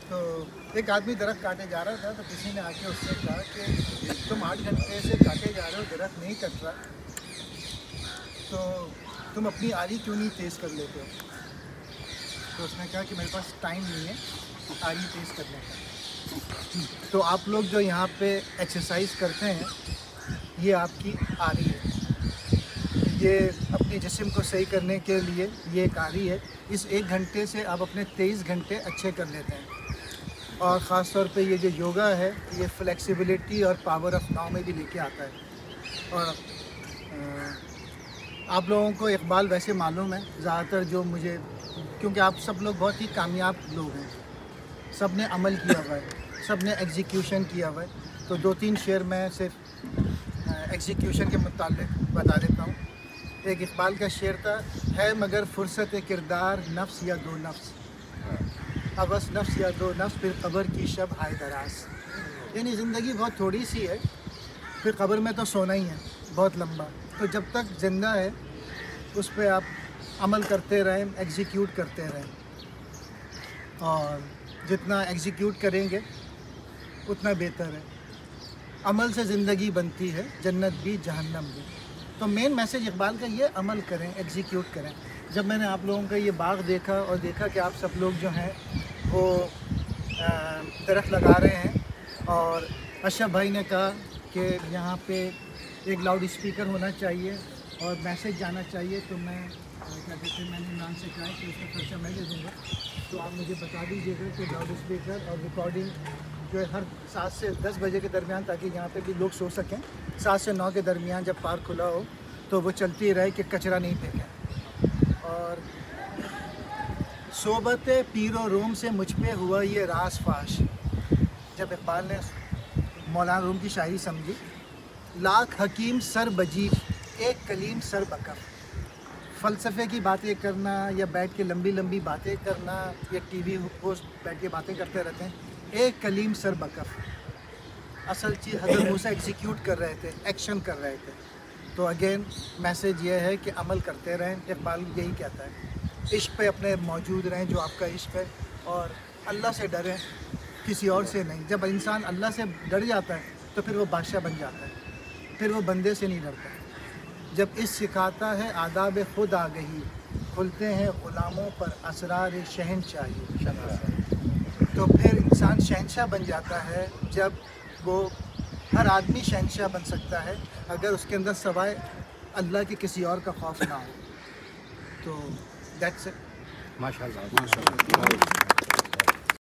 تو ایک آدمی درخت کاٹے جا رہا تھا، تو کسی نے آ کے اس سے کہا کہ تم 8 گھنٹے سے کاٹے جا رہے ہو، درخت نہیں کٹ رہا، تو تم اپنی آری کیوں نہیں تیز کر لیتے ہو؟ تو اس نے کہا کہ میرے پاس ٹائم نہیں ہے آری تیز کرنے کا۔ تو آپ لوگ جو یہاں پہ ایکسرسائز کرتے ہیں، یہ آپ کی آری ہے، یہ اپنے جسم کو صحیح کرنے کے لیے یہ ایک آری ہے۔ اس 1 گھنٹے سے آپ اپنے 23 گھنٹے اچھے کر لیتے ہیں۔ اور خاص طور پہ یہ جو یوگا ہے، یہ فلیکسیبلٹی اور پاور آف ناؤ میں بھی لے کے آتا ہے۔ اور آپ لوگوں کو اقبال ویسے معلوم ہے، زیادہ تر جو مجھے، کیونکہ آپ سب لوگ بہت ہی کامیاب لوگ ہیں، سب نے عمل کیا ہوا ہے، سب نے ایگزیکیوشن کیا ہوا ہے، تو 2-3 شعر میں صرف ایگزیکیوشن کے متعلق بتا دیتا ہوں۔ ایک اقبال کا شعر تھا، ہے مگر فرصت کردار نفس یا دو نفس، ابس نفس یا دو نفس، پھر قبر کی شب ہائے دراز۔ یعنی زندگی بہت تھوڑی سی ہے، پھر قبر میں تو سونا ہی ہے بہت لمبا، تو جب تک زندہ ہے اس پہ آپ عمل کرتے رہیں، ایگزیکیوٹ کرتے رہیں، اور جتنا ایگزیکیوٹ کریں گے اتنا بہتر ہے۔ عمل سے زندگی بنتی ہے، جنت بھی جہنم بھی۔ تو مین میسیج اقبال کا یہ، عمل کریں، ایگزیکیوٹ کریں۔ جب میں نے آپ لوگوں کا یہ باغ دیکھا اور دیکھا کہ آپ سب لوگ جو ہیں وہ درخت لگا رہے ہیں، اور اشرف بھائی نے کہا کہ یہاں پہ ایک لاؤڈ اسپیکر ہونا چاہیے اور میسیج جانا چاہیے، تو میں کیا کہتے ہیں، میں نے عمران سے کہا کہ اس کا خرچہ میں دے دوں گا، تو آپ مجھے بتا دیجیے گا کہ لاؤڈ اسپیکر اور ریکارڈنگ جو ہے ہر 7 سے 10 بجے کے درمیان، تاکہ یہاں پہ بھی لوگ سو سکیں، 7 سے 9 کے درمیان جب پارک کھلا ہو تو وہ چلتی رہے کہ کچرا نہیں پھینکیں۔ اور صحبت پیر و روم سے مجھ پہ ہوا یہ راز فاش، جب اقبال نے مولانا روم کی شاعری سمجھی، لاکھ حکیم سر بجیب ایک کلیم سر بکف۔ فلسفے کی باتیں کرنا یا بیٹھ کے لمبی لمبی باتیں کرنا، یا ٹی وی ہوسٹ بیٹھ کے باتیں کرتے رہتے ہیں، ایک کلیم سر بکف۔ اصل چیز حضرت موسیٰ ایگزیکیوٹ کر رہے تھے، ایکشن کر رہے تھے۔ تو اگین میسیج یہ ہے کہ عمل کرتے رہیں، اقبال یہی کہتا ہے، عشق پہ اپنے موجود رہیں جو آپ کا عشق ہے، اور اللہ سے ڈریں، کسی اور سے نہیں۔ جب انسان اللہ سے ڈر جاتا ہے تو پھر وہ بادشاہ بن جاتا ہے، پھر وہ بندے سے نہیں ڈرتا۔ جب اس سکھاتا ہے آداب خود آگہی، کھلتے ہیں غلاموں پر اسرار شہنشاہی۔ تو پھر انسان شہنشاہ بن جاتا ہے، جب وہ، ہر آدمی شہنشاہ بن سکتا ہے اگر اس کے اندر سوائے اللہ کے کسی اور کا خوف نہ ہو۔ تو دیٹس اٹ۔ ماشاء اللہ۔